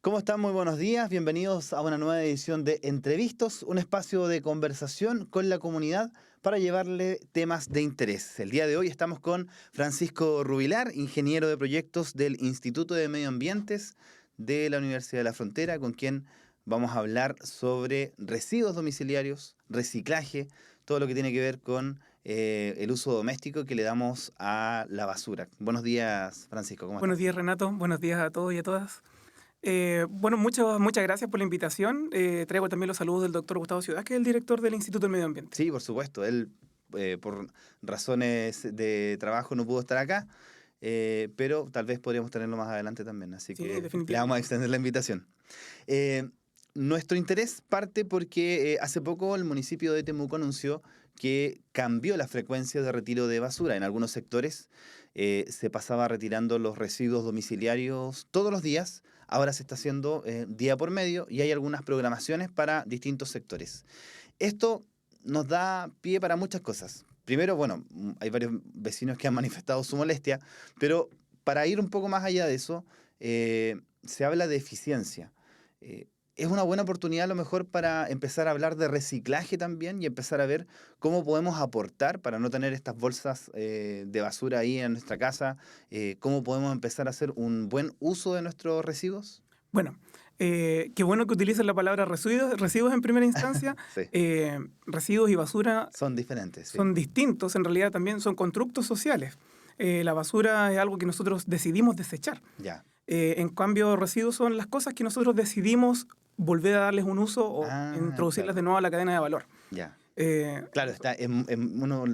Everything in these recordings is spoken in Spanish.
¿Cómo están? Muy buenos días. Bienvenidos a una nueva edición de Entrevistos, un espacio de conversación con la comunidad para llevarle temas de interés. El día de hoy estamos con Francisco Rubilar, ingeniero de proyectos del Instituto de Medio Ambientes de la Universidad de la Frontera, con quien vamos a hablar sobre residuos domiciliarios, reciclaje, todo lo que tiene que ver con el uso doméstico que le damos a la basura. Buenos días, Francisco, ¿cómo Buenos estás? días, Renato. Buenos días a todos y a todas. Muchas gracias por la invitación. Traigo también los saludos del doctor Gustavo Ciudad, que es el director del Instituto del Medio Ambiente. Sí, por supuesto. Él, por razones de trabajo, no pudo estar acá, pero tal vez podríamos tenerlo más adelante también. Así Sí, que le vamos a definitivamente. extender la invitación. Eh, Nuestro interés parte porque hace poco el municipio de Temuco anunció que cambió la frecuencia de retiro de basura. En algunos sectores se pasaba retirando los residuos domiciliarios todos los días. Ahora se está haciendo día por medio y hay algunas programaciones para distintos sectores. Esto nos da pie para muchas cosas. Primero, bueno, hay varios vecinos que han manifestado su molestia, pero para ir un poco más allá de eso, se habla de eficiencia. Es una buena oportunidad a lo mejor para empezar a hablar de reciclaje también y empezar a ver cómo podemos aportar para no tener estas bolsas de basura ahí en nuestra casa, cómo podemos empezar a hacer un buen uso de nuestros residuos. Bueno, qué bueno que utilicen la palabra residuos en primera instancia. Sí, Residuos y basura son diferentes, sí. son distintos, en realidad también son constructos sociales. La basura es algo que nosotros decidimos desechar. Ya. En cambio, residuos son las cosas que nosotros decidimos volver a darles un uso o Ah, introducirlas claro, de nuevo a la cadena de valor. ya. Eh, Claro, está uno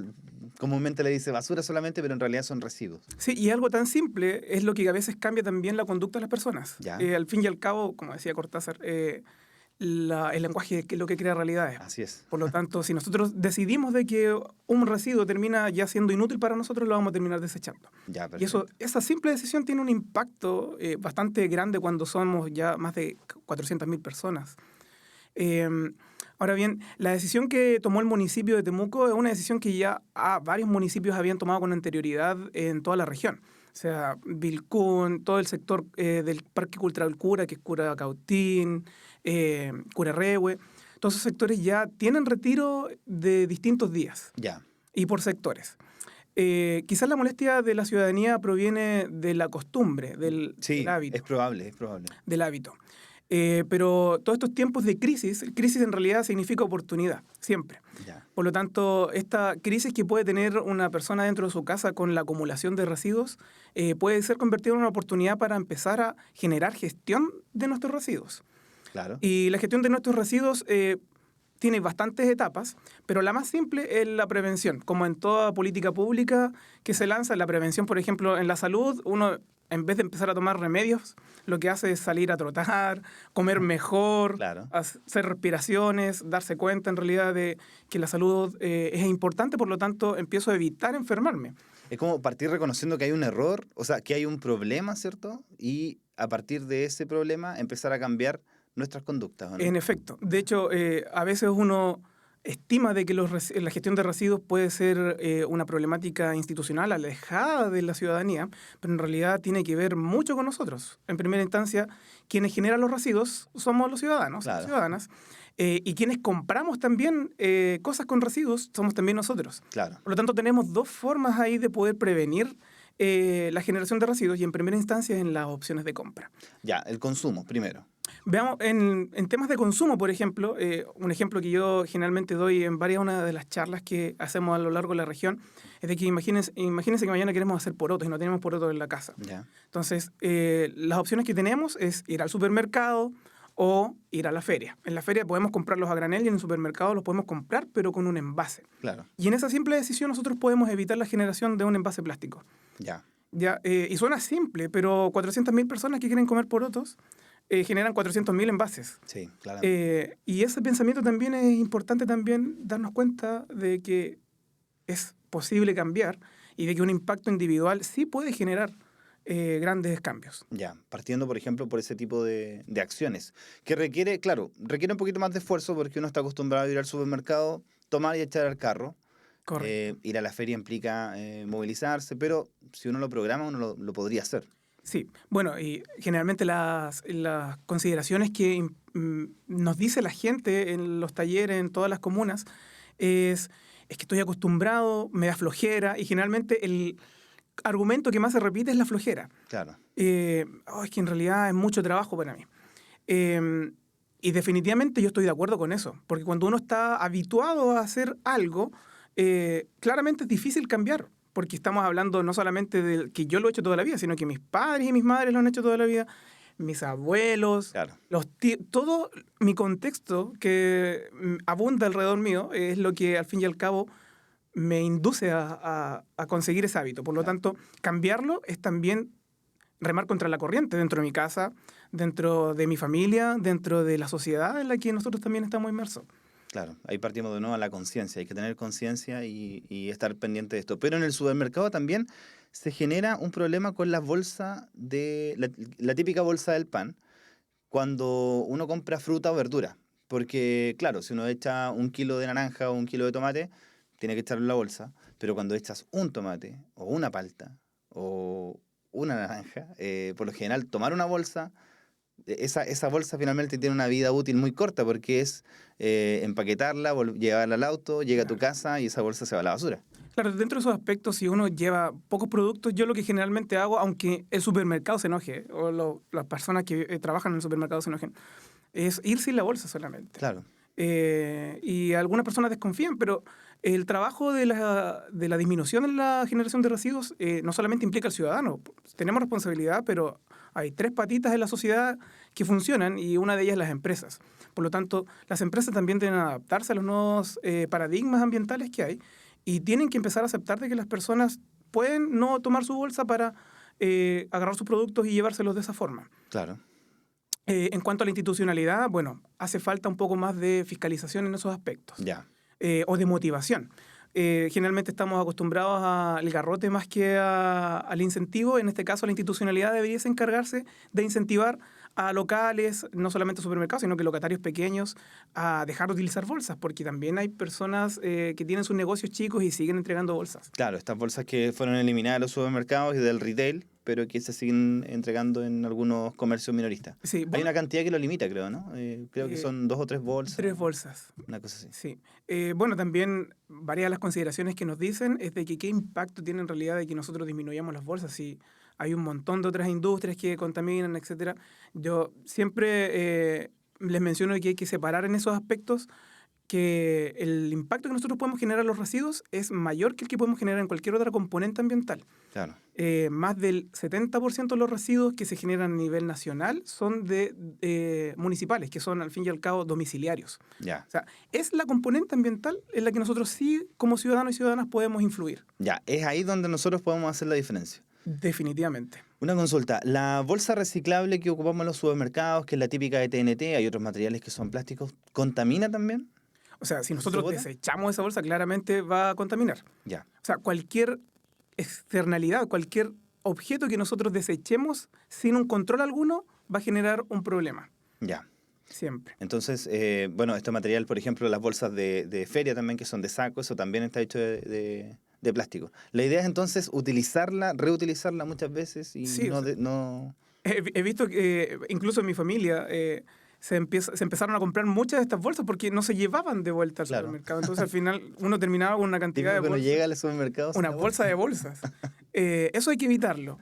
comúnmente le dice basura solamente, pero en realidad son residuos. Sí, y algo tan simple es lo que a veces cambia también la conducta de las personas. Ya, Al fin y al cabo, como decía Cortázar, el lenguaje es lo que crea realidades. así es. Por lo tanto, si nosotros decidimos de que un residuo termina ya siendo inútil para nosotros, lo vamos a terminar desechando. Ya, Y eso, perfecto. esa simple decisión tiene un impacto bastante grande cuando somos ya más de 400.000 personas. Eh, Ahora bien, la decisión que tomó el municipio de Temuco es una decisión que ya varios municipios habían tomado con anterioridad en toda la región. O sea, Vilcún, todo el sector del Parque Cultural Cura, que es Cura Cautín, Curarrehue, todos esos sectores ya tienen retiro de distintos días Ya, y por sectores. Quizás la molestia de la ciudadanía proviene de la costumbre, del sí, es hábito probable, es probable. del hábito. Pero todos estos tiempos de crisis en realidad significa oportunidad, siempre. Ya, Por lo tanto, esta crisis que puede tener una persona dentro de su casa con la acumulación de residuos puede ser convertida en una oportunidad para empezar a generar gestión de nuestros residuos. claro. Y la gestión de nuestros residuos tiene bastantes etapas, pero la más simple es la prevención. Como en toda política pública que se lanza, la prevención, por ejemplo, en la salud, uno en vez de empezar a tomar remedios, lo que hace es salir a trotar, comer mejor, Claro. hacer respiraciones, darse cuenta en realidad de que la salud es importante, por lo tanto empiezo a evitar enfermarme. Es como partir reconociendo que hay un error, o sea, que hay un problema, ¿cierto? Y a partir de ese problema empezar a cambiar nuestras conductas, ¿o no? En efecto, de hecho, a veces uno estima de que la gestión de residuos puede ser una problemática institucional alejada de la ciudadanía, pero en realidad tiene que ver mucho con nosotros. En primera instancia, quienes generan los residuos somos los ciudadanos, las Claro, ciudadanas, y quienes compramos también cosas con residuos somos también nosotros. claro. Por lo tanto, tenemos dos formas ahí de poder prevenir la generación de residuos y en primera instancia en las opciones de compra. Ya, el consumo, primero. Veamos, en temas de consumo, por ejemplo, un ejemplo que yo generalmente doy en una de las charlas que hacemos a lo largo de la región, es de que imagínense que mañana queremos hacer porotos y no tenemos porotos en la casa. Ya, Entonces, las opciones que tenemos es ir al supermercado o ir a la feria. En la feria podemos comprarlos a granel y en el supermercado los podemos comprar, pero con un envase. claro. Y en esa simple decisión nosotros podemos evitar la generación de un envase plástico. Ya, Ya, y suena simple, pero 400.000 personas que quieren comer porotos generan 400.000 envases. sí, claramente. Y ese pensamiento también es importante también darnos cuenta de que es posible cambiar y de que un impacto individual sí puede generar grandes cambios. Ya, partiendo, por ejemplo, por ese tipo de acciones, que requiere, claro, requiere un poquito más de esfuerzo porque uno está acostumbrado a ir al supermercado, tomar y echar al carro. Correcto. Ir a la feria implica movilizarse, pero si uno lo programa, uno lo podría hacer. Sí, bueno, y generalmente las consideraciones que nos dice la gente en los talleres, en todas las comunas, es que estoy acostumbrado, me da flojera, y generalmente el argumento que más se repite es la flojera. Claro, Es que en realidad es mucho trabajo para mí. Eh, y definitivamente yo estoy de acuerdo con eso, porque cuando uno está habituado a hacer algo, claramente es difícil cambiar, porque estamos hablando no solamente de que yo lo he hecho toda la vida, sino que mis padres y mis madres lo han hecho toda la vida, mis abuelos, claro. todo mi contexto que abunda alrededor mío es lo que al fin y al cabo me induce a conseguir ese hábito. Por lo Claro. tanto, cambiarlo es también remar contra la corriente dentro de mi casa, dentro de mi familia, dentro de la sociedad en la que nosotros también estamos inmersos. Claro, ahí partimos de nuevo a la conciencia. Hay que tener conciencia y estar pendiente de esto. Pero en el supermercado también se genera un problema con las bolsas la típica bolsa del pan, cuando uno compra fruta o verdura. Porque, claro, si uno echa 1 kilo de naranja o 1 kilo de tomate, tiene que echarlo en la bolsa. Pero cuando echas un tomate o una palta o una naranja, por lo general tomar una bolsa, esa bolsa finalmente tiene una vida útil muy corta porque es empaquetarla, llevarla al auto, llega a tu Claro. casa y esa bolsa se va a la basura. Claro, dentro de esos aspectos, si uno lleva pocos productos, yo lo que generalmente hago, aunque el supermercado se enoje, o las personas que trabajan en el supermercado se enojen, es ir sin la bolsa solamente. Claro, Y algunas personas desconfían, pero el trabajo de la disminución en la generación de residuos no solamente implica al ciudadano. Tenemos responsabilidad, pero hay 3 patitas en la sociedad que funcionan y una de ellas es las empresas. Por lo tanto, las empresas también deben adaptarse a los nuevos paradigmas ambientales que hay y tienen que empezar a aceptar de que las personas pueden no tomar su bolsa para agarrar sus productos y llevárselos de esa forma. claro, En cuanto a la institucionalidad, bueno, hace falta un poco más de fiscalización en esos aspectos ya, o de motivación. Generalmente estamos acostumbrados al garrote más que al incentivo. En este caso, la institucionalidad debería encargarse de incentivar a locales, no solamente supermercados, sino que locatarios pequeños, a dejar de utilizar bolsas, porque también hay personas que tienen sus negocios chicos y siguen entregando bolsas. claro, estas bolsas que fueron eliminadas de los supermercados y del retail, pero que se siguen entregando en algunos comercios minoristas. Sí, Hay una cantidad que lo limita, creo, ¿no? Creo que eh, son 2 o 3 bolsas, 3 bolsas. una cosa así. Sí. Bueno, también varias de las consideraciones que nos dicen es de que qué impacto tiene en realidad de que nosotros disminuyamos las bolsas. Si hay un montón de otras industrias que contaminan, etcétera. Yo siempre les menciono que hay que separar en esos aspectos que el impacto que nosotros podemos generar en los residuos es mayor que el que podemos generar en cualquier otra componente ambiental. Claro, Más del 70% de los residuos que se generan a nivel nacional son municipales, que son al fin y al cabo domiciliarios. ya, O sea, es la componente ambiental en la que nosotros sí, como ciudadanos y ciudadanas, podemos influir, ya. Es ahí donde nosotros podemos hacer la diferencia. definitivamente. Una consulta, la bolsa reciclable que ocupamos en los supermercados, que es la típica de TNT, hay otros materiales que son plásticos, ¿contamina también? O sea, si ¿Se nosotros bota? desechamos esa bolsa, claramente va a contaminar. Ya, O sea, cualquier externalidad, cualquier objeto que nosotros desechemos sin un control alguno va a generar un problema, ya. siempre. Entonces, bueno, este material, por ejemplo, las bolsas de feria también, que son de saco, eso también está hecho de plástico. La idea es entonces utilizarla, reutilizarla muchas veces y Sí, o no... sea, no... he visto que incluso en mi familia se empezaron a comprar muchas de estas bolsas porque no se llevaban de vuelta al Claro. supermercado. Entonces al final uno terminaba con una cantidad Típico de que uno bolsas, llega al supermercado... sin una la bolsa de bolsas. Eso hay que evitarlo.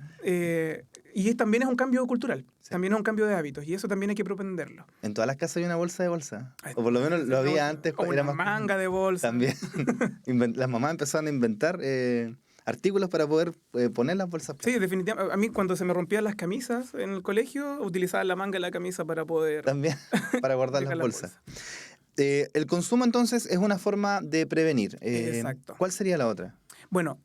También es un cambio cultural, Sí. también es un cambio de hábitos y eso también hay que propenderlo. En todas las casas hay una bolsa de bolsa. O por lo menos lo había antes. O Era una más manga de bolsa. también. Las mamás empezaron a inventar artículos para poder poner las bolsas Sí, definitivamente. A mí cuando se me rompían las camisas en el colegio, utilizaba la manga de la camisa para poder también para guardar las dejar bolsas. El consumo entonces es una forma de prevenir. Exacto. ¿Cuál sería la otra? Bueno,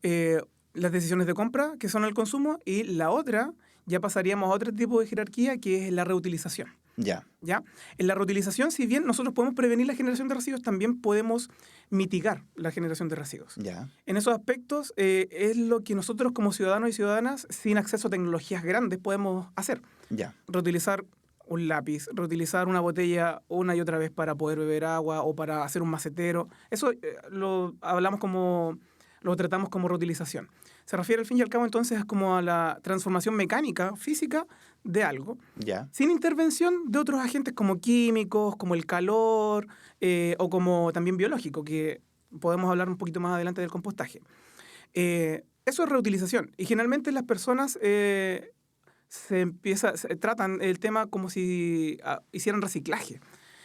las decisiones de compra, que son el consumo, y la otra, ya pasaríamos a otro tipo de jerarquía, que es la reutilización. Ya, ¿Ya? En la reutilización, si bien nosotros podemos prevenir la generación de residuos, también podemos mitigar la generación de residuos. ya, En esos aspectos es lo que nosotros como ciudadanos y ciudadanas, sin acceso a tecnologías grandes, podemos hacer. ya. Reutilizar un lápiz, reutilizar una botella una y otra vez para poder beber agua o para hacer un macetero. Eso lo hablamos como lo tratamos como reutilización. Se refiere al fin y al cabo entonces como a la transformación mecánica, física de algo, Ya, sin intervención de otros agentes como químicos, como el calor o como también biológico, que podemos hablar un poquito más adelante del compostaje. Eso es reutilización. Y generalmente las personas se tratan el tema como si hicieran reciclaje.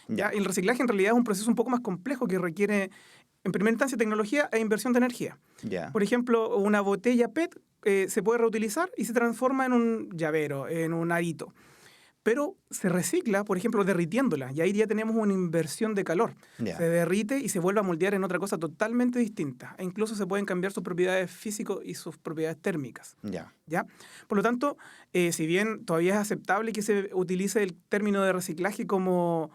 ya, ¿Ya? Y el reciclaje en realidad es un proceso un poco más complejo que requiere, en primera instancia, tecnología e inversión de energía. ya, Por ejemplo, una botella PET se puede reutilizar y se transforma en un llavero, en un arito. Pero se recicla, por ejemplo, derritiéndola. Y ahí ya tenemos una inversión de calor. ya, Se derrite y se vuelve a moldear en otra cosa totalmente distinta. E incluso se pueden cambiar sus propiedades físicas y sus propiedades térmicas. ya. ¿Ya? Por lo tanto, si bien todavía es aceptable que se utilice el término de reciclaje como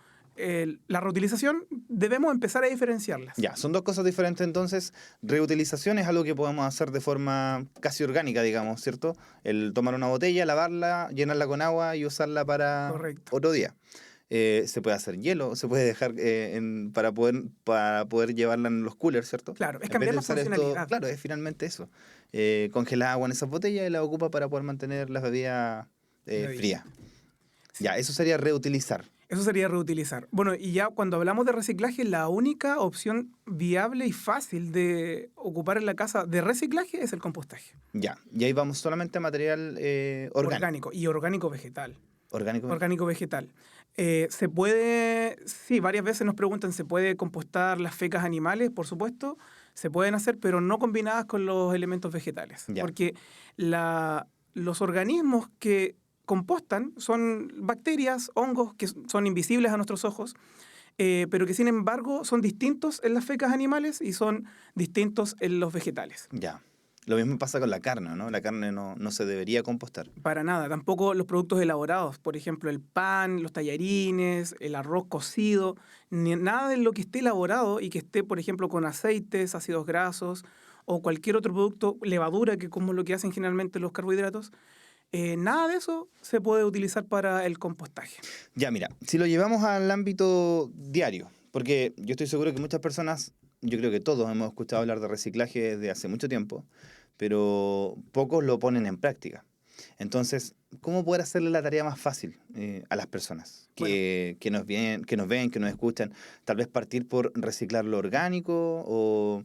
la reutilización, debemos empezar a diferenciarlas. Ya, son dos cosas diferentes entonces. Reutilización es algo que podemos hacer de forma casi orgánica, digamos, ¿cierto? El tomar una botella, lavarla, llenarla con agua y usarla para Correcto. otro día. Se puede hacer hielo, se puede dejar para poder llevarla en los coolers, ¿cierto? Claro, es En vez cambiar de la usar esto, funcionalidad. claro, es finalmente eso. Congela agua en esas botellas y la ocupa para poder mantener las bebidas Bebida. frías. Sí. Ya, eso sería reutilizar. Eso sería reutilizar. Bueno, y ya cuando hablamos de reciclaje, la única opción viable y fácil de ocupar en la casa de reciclaje es el compostaje. Ya, y ahí vamos solamente a material orgánico. Y orgánico vegetal. Orgánico. Orgánico vegetal. Se puede, sí, varias veces nos preguntan, ¿se puede compostar las fecas animales? Por supuesto, se pueden hacer, pero no combinadas con los elementos vegetales. Ya. Porque los organismos que compostan son bacterias, hongos, que son invisibles a nuestros ojos, pero que sin embargo son distintos en las fecas animales y son distintos en los vegetales. Ya. Lo mismo pasa con la carne, ¿no? La carne no se debería compostar. Para nada, tampoco los productos elaborados, por ejemplo, el pan, los tallarines, el arroz cocido, nada de lo que esté elaborado y que esté, por ejemplo, con aceites, ácidos grasos o cualquier otro producto, levadura, que como lo que hacen generalmente los carbohidratos, nada de eso se puede utilizar para el compostaje. Ya, mira, si lo llevamos al ámbito diario, porque yo estoy seguro que muchas personas, yo creo que todos hemos escuchado hablar de reciclaje desde hace mucho tiempo, pero pocos lo ponen en práctica. Entonces, ¿cómo poder hacerle la tarea más fácil a las personas que nos ven, que nos escuchan? Tal vez partir por reciclar lo orgánico o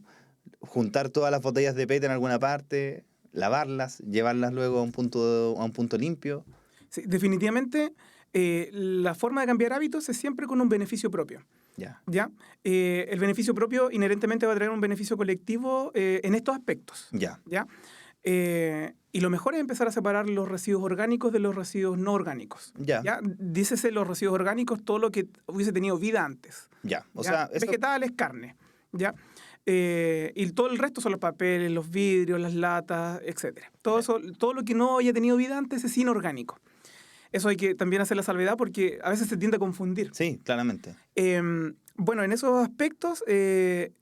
juntar todas las botellas de PET en alguna parte, lavarlas, llevarlas luego a un punto limpio. Sí, definitivamente, la forma de cambiar hábitos es siempre con un beneficio propio. Ya. ¿Ya? El beneficio propio inherentemente va a traer un beneficio colectivo en estos aspectos. Ya. ¿Ya? Y lo mejor es empezar a separar los residuos orgánicos de los residuos no orgánicos. Ya. ¿Ya? Dícese los residuos orgánicos, todo lo que hubiese tenido vida antes. Ya. O ¿Ya? sea, eso, Vegetales, carne. ¿Ya? Y todo el resto son los papeles, los vidrios, las latas, etc. Todo lo que no haya tenido vida antes es inorgánico. Eso hay que también hacer la salvedad porque a veces se tiende a confundir. sí, claramente. Bueno, en esos aspectos,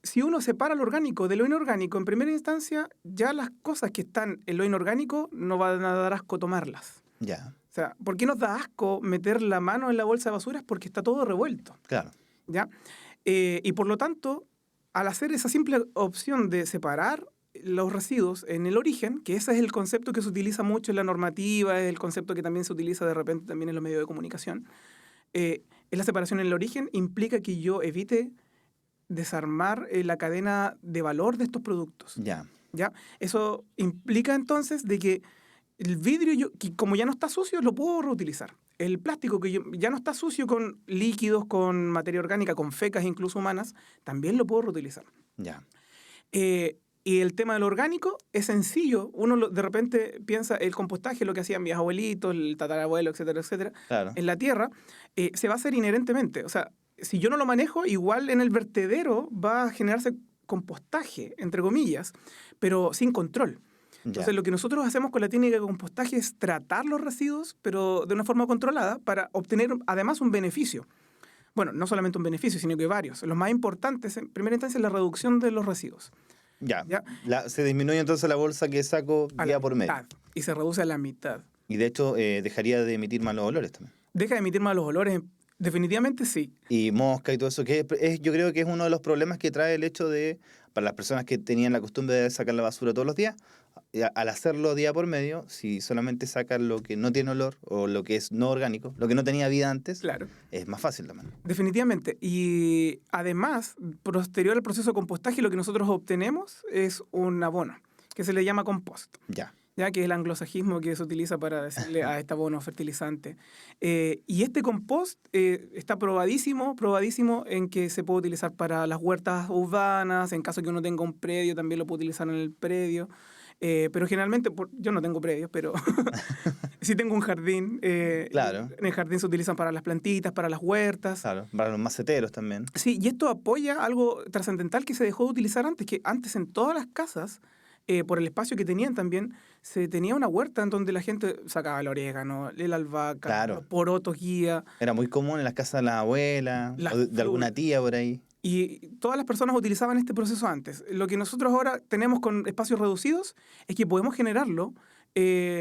si uno separa lo orgánico de lo inorgánico, en primera instancia, ya las cosas que están en lo inorgánico no van a dar asco tomarlas. Ya. O sea, ¿por qué nos da asco meter la mano en la bolsa de basuras? Porque está todo revuelto, Claro. ¿ya? Y por lo tanto, al hacer esa simple opción de separar los residuos en el origen, que ese es el concepto que se utiliza mucho en la normativa, es el concepto que también se utiliza de repente también en los medios de comunicación, es la separación en el origen, implica que yo evite desarmar la cadena de valor de estos productos. Ya. ¿Ya? Eso implica entonces de que el vidrio, que como ya no está sucio, lo puedo reutilizar. El plástico que ya no está sucio con líquidos, con materia orgánica, con fecas incluso humanas, también lo puedo reutilizar. Ya. Y el tema del orgánico es sencillo. Uno de repente piensa el compostaje, lo que hacían mis abuelitos, el tatarabuelo, etcétera, etcétera, Claro. en la tierra, se va a hacer inherentemente. O sea, si yo no lo manejo, igual en el vertedero va a generarse compostaje, entre comillas, pero sin control. Entonces, lo que nosotros hacemos con la técnica de compostaje es tratar los residuos, pero de una forma controlada, para obtener además un beneficio. Bueno, no solamente un beneficio, sino que varios. Los más importantes, en primera instancia, es la reducción de los residuos. Ya. ¿Ya? Se disminuye entonces la bolsa que saco A día la por medio. mitad, y se reduce a la mitad. Y de hecho dejaría de emitir malos olores también. ¿Deja de emitir malos olores? Definitivamente sí. Y mosca y todo eso, que yo creo que es uno de los problemas que trae el hecho de para las personas que tenían la costumbre de sacar la basura todos los días, al hacerlo día por medio, si solamente sacan lo que no tiene olor o lo que es no orgánico, lo que no tenía vida antes, Claro. es más fácil también. Definitivamente. Y además, posterior al proceso de compostaje, lo que nosotros obtenemos es un abono, que se le llama compost. Ya. Ya que es el anglosajismo que se utiliza para decirle a este abono fertilizante. Y este compost está probadísimo en que se puede utilizar para las huertas urbanas, en caso que uno tenga un predio, también lo puede utilizar en el predio. Pero generalmente, yo no tengo predios, pero sí tengo un jardín. Claro. En el jardín se utilizan para las plantitas, para las huertas. Claro, para los maceteros también. Sí, y esto apoya algo trascendental que se dejó de utilizar antes, que antes en todas las casas, por el espacio que tenían también, se tenía una huerta en donde la gente sacaba el orégano, la albahaca, Claro. los porotos, guía. Era muy común en las casas de la abuela, Las o de alguna tía por ahí. Y todas las personas utilizaban este proceso antes. Lo que nosotros ahora tenemos con espacios reducidos es que podemos generarlo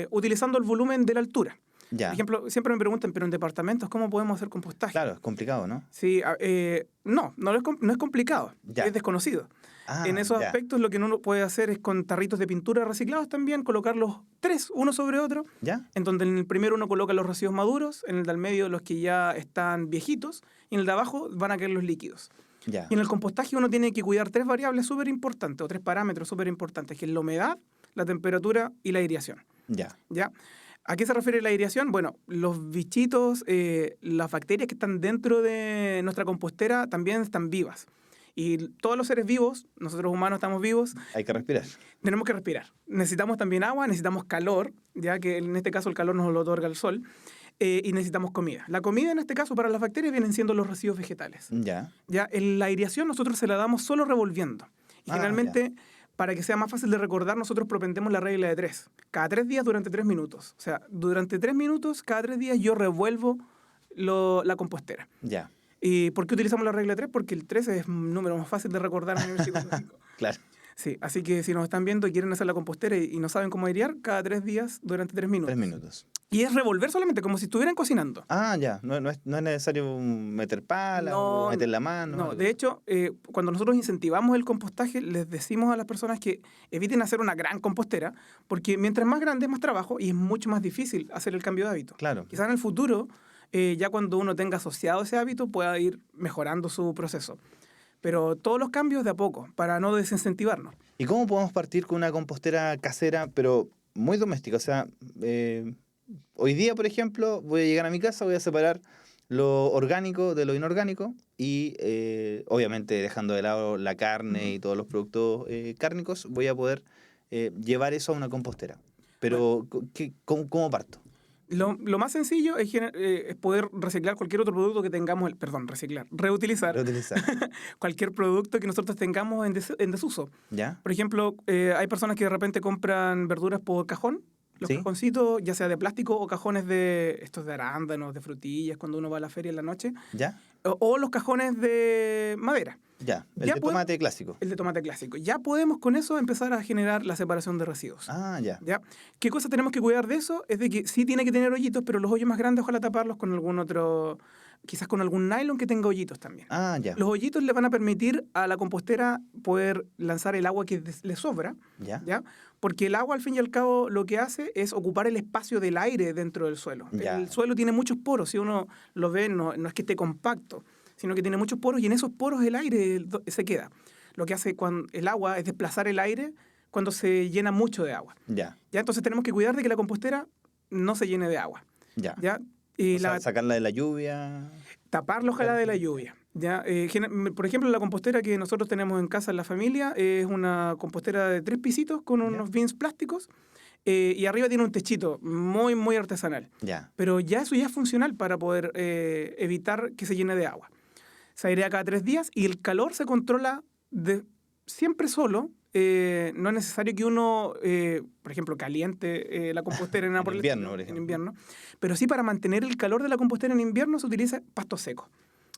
utilizando el volumen de la altura. Ya. Por ejemplo, siempre me preguntan, pero en departamentos, ¿cómo podemos hacer compostaje? Claro, es complicado, ¿no? Sí, no es complicado, Ya. es desconocido. Ah, En esos ya. aspectos lo que uno puede hacer es con tarritos de pintura reciclados también, colocarlos 3, uno sobre otro, ¿Ya? en donde en el primero uno coloca los residuos maduros, en el del medio los que ya están viejitos, y en el de abajo van a caer los líquidos. Ya. Y en el compostaje uno tiene que cuidar 3 variables súper importantes, o 3 parámetros súper importantes, que es la humedad, la temperatura y la aireación. Ya. ¿Ya? ¿A qué se refiere la aireación? Bueno, los bichitos, las bacterias que están dentro de nuestra compostera también están vivas. Y todos los seres vivos, nosotros humanos estamos vivos, Hay que respirar. tenemos que respirar. Necesitamos también agua, necesitamos calor, ya que en este caso el calor nos lo otorga el sol, y necesitamos comida. La comida en este caso para las bacterias vienen siendo los residuos vegetales. Ya. Ya, la aireación nosotros se la damos solo revolviendo. Y generalmente, para que sea más fácil de recordar, nosotros propendemos la regla de 3. Cada 3 días durante 3 minutos. O sea, durante 3 minutos, cada 3 días yo revuelvo la compostera. Ya. ¿Y por qué utilizamos la regla de 3? Porque el 3 es un número más fácil de recordar a nivel psicológico. Claro. Sí, así que si nos están viendo y quieren hacer la compostera y no saben cómo airear, cada 3 días durante 3 minutos. 3 minutos. Y es revolver solamente, como si estuvieran cocinando. Ah, ya. No es necesario meter pala o meter la mano. No, algo. de hecho, cuando nosotros incentivamos el compostaje, les decimos a las personas que eviten hacer una gran compostera, porque mientras más grande es más trabajo y es mucho más difícil hacer el cambio de hábito. Claro. Quizás en el futuro, ya cuando uno tenga asociado ese hábito, pueda ir mejorando su proceso. Pero todos los cambios de a poco, para no desincentivarnos. ¿Y cómo podemos partir con una compostera casera, pero muy doméstica? O sea, hoy día, por ejemplo, voy a llegar a mi casa, voy a separar lo orgánico de lo inorgánico y obviamente dejando de lado la carne y todos los productos cárnicos, voy a poder llevar eso a una compostera. Pero, ¿cómo parto? Lo más sencillo es poder reciclar cualquier otro producto que tengamos, reutilizar Reutilizar. cualquier producto que nosotros tengamos en desuso. ¿Ya? Por ejemplo, hay personas que de repente compran verduras por cajón, los Sí. cajoncitos, ya sea de plástico o cajones de estos de arándanos, de frutillas, cuando uno va a la feria en la noche, ¿Ya? o los cajones de madera. Ya. El Ya de puedo- tomate clásico. El de tomate clásico. Ya podemos con eso empezar a generar la separación de residuos. Ah, ya. ¿Ya? ¿Qué cosa tenemos que cuidar de eso? Es de que sí tiene que tener hoyitos, pero los hoyos más grandes ojalá taparlos con algún otro, quizás con algún nylon que tenga hoyitos también. Ah, ya. Los hoyitos le van a permitir a la compostera poder lanzar el agua que le sobra, ¿Ya? ¿ya? Porque el agua, al fin y al cabo, lo que hace es ocupar el espacio del aire dentro del suelo. Ya. El suelo tiene muchos poros, si uno lo ve, no es que esté compacto, sino que tiene muchos poros y en esos poros el aire se queda. Lo que hace cuando el agua es desplazar el aire cuando se llena mucho de agua. Ya. ¿Ya? Entonces tenemos que cuidar de que la compostera no se llene de agua. Ya. ¿Ya? Y O sea, sacarla de la lluvia. taparla ojalá de la lluvia. ¿Ya? Por ejemplo, la compostera que nosotros tenemos en casa en la familia es una compostera de 3 pisitos con unos bins plásticos y arriba tiene un techito muy, muy artesanal. Ya. Pero ya eso ya es funcional para poder evitar que se llene de agua. Se airea cada 3 días y el calor se controla siempre solo. No es necesario que uno, por ejemplo, caliente la compostera en invierno, por en ejemplo. invierno. Pero sí, para mantener el calor de la compostera en invierno se utiliza pasto seco.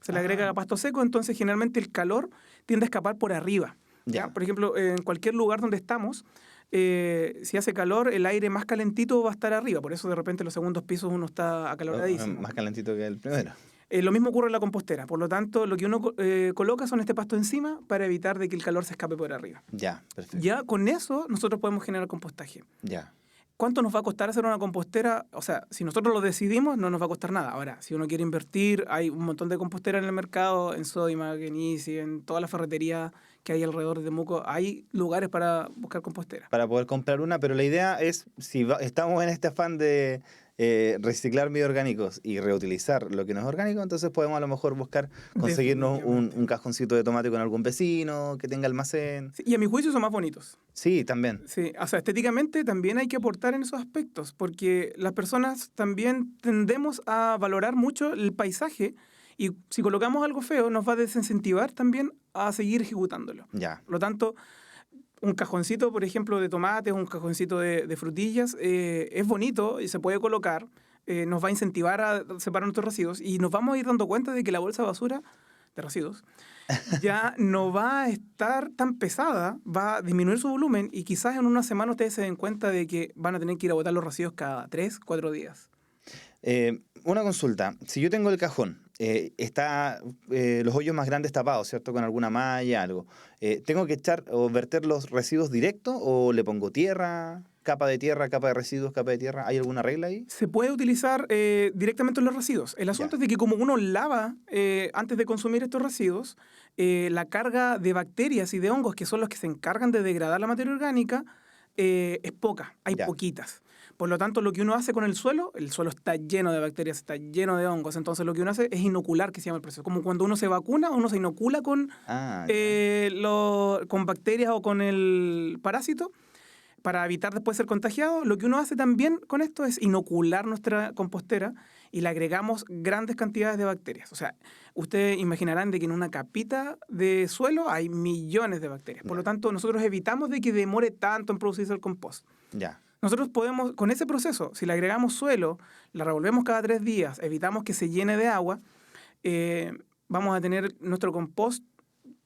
Se le agrega pasto seco, entonces generalmente el calor tiende a escapar por arriba. ¿Ya? Por ejemplo, en cualquier lugar donde estamos, si hace calor, el aire más calentito va a estar arriba. Por eso de repente en los segundos pisos uno está acaloradísimo. Más calentito que el primero. Lo mismo ocurre en la compostera. Por lo tanto, lo que uno coloca son este pasto encima para evitar de que el calor se escape por arriba. Ya, perfecto. Ya con eso nosotros podemos generar compostaje. Ya. ¿Cuánto nos va a costar hacer una compostera? O sea, si nosotros lo decidimos, no nos va a costar nada. Ahora, si uno quiere invertir, hay un montón de composteras en el mercado, en Sodimac, en Easy, en toda la ferretería que hay alrededor de Temuco. Hay lugares para buscar composteras. Para poder comprar una, pero la idea es, si estamos en este afán de reciclar medios orgánicos y reutilizar lo que no es orgánico, entonces podemos a lo mejor buscar conseguirnos un cajoncito de tomate con algún vecino que tenga almacén. Sí, y a mi juicio son más bonitos. Sí, también. Sí, o sea, estéticamente también hay que aportar en esos aspectos, porque las personas también tendemos a valorar mucho el paisaje y si colocamos algo feo nos va a desincentivar también a seguir ejecutándolo. Ya. Por lo tanto, un cajoncito, por ejemplo, de tomates, un cajoncito de frutillas, es bonito y se puede colocar, nos va a incentivar a separar nuestros residuos y nos vamos a ir dando cuenta de que la bolsa de basura de residuos ya no va a estar tan pesada, va a disminuir su volumen y quizás en una semana ustedes se den cuenta de que van a tener que ir a botar los residuos cada 3, 4 días. Una consulta. Si yo tengo el cajón, está los hoyos más grandes tapados, ¿cierto? Con alguna malla, algo. ¿Tengo que echar o verter los residuos directo o le pongo tierra, capa de residuos, capa de tierra? ¿Hay alguna regla ahí? Se puede utilizar directamente los residuos. El asunto es de que como uno lava antes de consumir estos residuos, la carga de bacterias y de hongos, que son los que se encargan de degradar la materia orgánica, es poca, hay poquitas. Por lo tanto, lo que uno hace con el suelo está lleno de bacterias, está lleno de hongos. Entonces, lo que uno hace es inocular, que se llama el proceso. Como cuando uno se vacuna, uno se inocula con bacterias o con el parásito para evitar después ser contagiado. Lo que uno hace también con esto es inocular nuestra compostera y le agregamos grandes cantidades de bacterias. O sea, ustedes imaginarán de que en una capita de suelo hay millones de bacterias. Por lo tanto, nosotros evitamos de que demore tanto en producirse el compost. Ya. Nosotros podemos, con ese proceso, si le agregamos suelo, la revolvemos cada 3 días, evitamos que se llene de agua, vamos a tener nuestro compost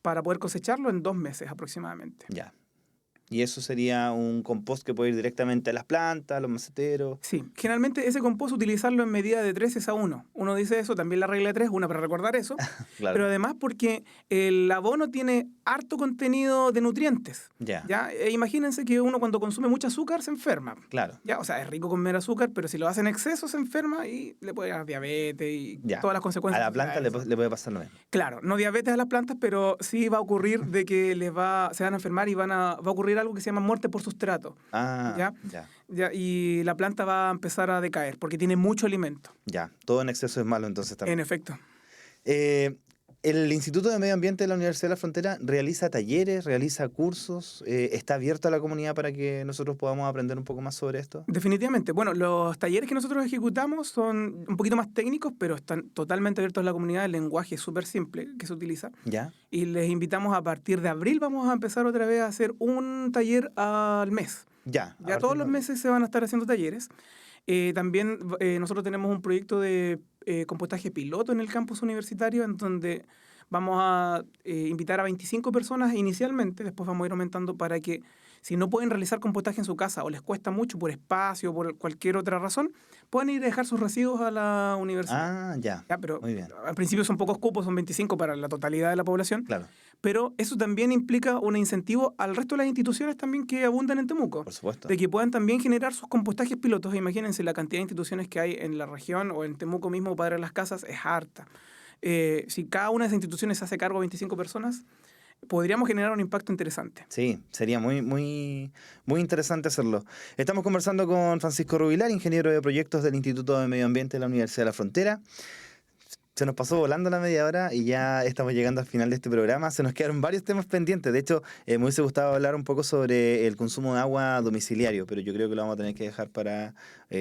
para poder cosecharlo en 2 meses aproximadamente. Ya. Y eso sería un compost que puede ir directamente a las plantas, a los maceteros. Sí, generalmente ese compost utilizarlo en medida de 3:1. Uno dice eso, también la regla de 3, una para recordar eso, Claro. pero además porque el abono tiene harto contenido de nutrientes. Ya. Imagínense que uno cuando consume mucho azúcar se enferma. Claro. ¿Ya? O sea, es rico comer azúcar, pero si lo hace en exceso se enferma y le puede dar diabetes y todas las consecuencias. A la planta le puede pasar lo mismo. Claro, no diabetes a las plantas, pero sí va a ocurrir de que se van a enfermar y va a ocurrir algo que se llama muerte por sustrato. Ya. Y la planta va a empezar a decaer porque tiene mucho alimento. Ya, todo en exceso es malo entonces también. En efecto. El Instituto de Medio Ambiente de la Universidad de la Frontera realiza talleres, realiza cursos, está abierto a la comunidad para que nosotros podamos aprender un poco más sobre esto. Definitivamente. Bueno, los talleres que nosotros ejecutamos son un poquito más técnicos, pero están totalmente abiertos a la comunidad. El lenguaje es súper simple que se utiliza. Ya. Y les invitamos a partir de abril, vamos a empezar otra vez a hacer un taller al mes. Ya Todos los meses se van a estar haciendo talleres. También nosotros tenemos un proyecto de compostaje piloto en el campus universitario en donde vamos a invitar a 25 personas inicialmente, después vamos a ir aumentando para que si no pueden realizar compostaje en su casa o les cuesta mucho por espacio o por cualquier otra razón, puedan ir a dejar sus residuos a la universidad. Ya, pero muy bien. Al principio son pocos cupos, son 25 para la totalidad de la población. Claro. Pero eso también implica un incentivo al resto de las instituciones también que abundan en Temuco. Por supuesto. De que puedan también generar sus compostajes pilotos. Imagínense la cantidad de instituciones que hay en la región o en Temuco mismo, Padre de las Casas, es harta. Si cada una de esas instituciones se hace cargo de 25 personas, podríamos generar un impacto interesante. Sí, sería muy interesante hacerlo. Estamos conversando con Francisco Rubilar, ingeniero de proyectos del Instituto de Medio Ambiente de la Universidad de la Frontera. Se nos pasó volando la media hora y ya estamos llegando al final de este programa. Se nos quedaron varios temas pendientes. De hecho, me hubiese gustado hablar un poco sobre el consumo de agua domiciliario, pero yo creo que lo vamos a tener que dejar para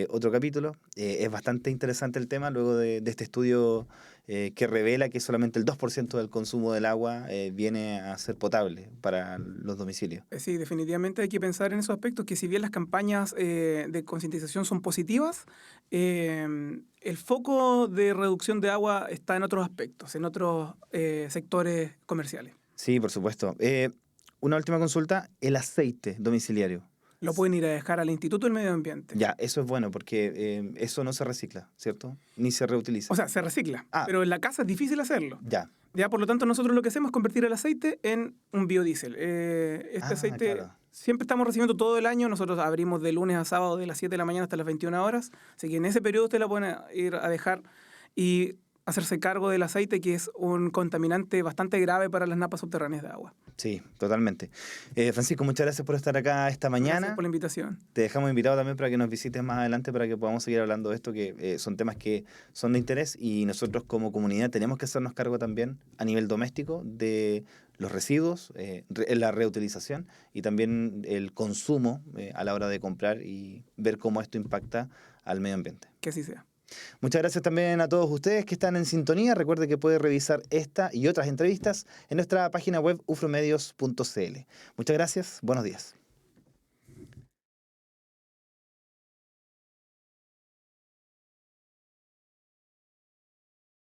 otro capítulo. Es bastante interesante el tema luego de este estudio que revela que solamente el 2% del consumo del agua viene a ser potable para los domicilios. Sí, definitivamente hay que pensar en esos aspectos, que si bien las campañas de concientización son positivas, el foco de reducción de agua está en otros aspectos, en otros sectores comerciales. Sí, por supuesto. Una última consulta, el aceite domiciliario. Lo pueden ir a dejar al Instituto del Medio Ambiente. Ya, eso es bueno porque eso no se recicla, ¿cierto? Ni se reutiliza. O sea, se recicla, Ah. pero en la casa es difícil hacerlo. Ya. Ya, por lo tanto, nosotros lo que hacemos es convertir el aceite en un biodiesel. Aceite Claro. siempre estamos recibiendo todo el año. Nosotros abrimos de lunes a sábado de las 7 de la mañana hasta las 21 horas. Así que en ese periodo usted la puede ir a dejar y hacerse cargo del aceite, que es un contaminante bastante grave para las napas subterráneas de agua. Sí, totalmente. Francisco, muchas gracias por estar acá esta mañana. Gracias por la invitación. Te dejamos invitado también para que nos visites más adelante para que podamos seguir hablando de esto, que son temas que son de interés y nosotros como comunidad tenemos que hacernos cargo también a nivel doméstico de los residuos, la reutilización y también el consumo a la hora de comprar y ver cómo esto impacta al medio ambiente. Que así sea. Muchas gracias también a todos ustedes que están en sintonía. Recuerde que puede revisar esta y otras entrevistas en nuestra página web ufromedios.cl. Muchas gracias, buenos días.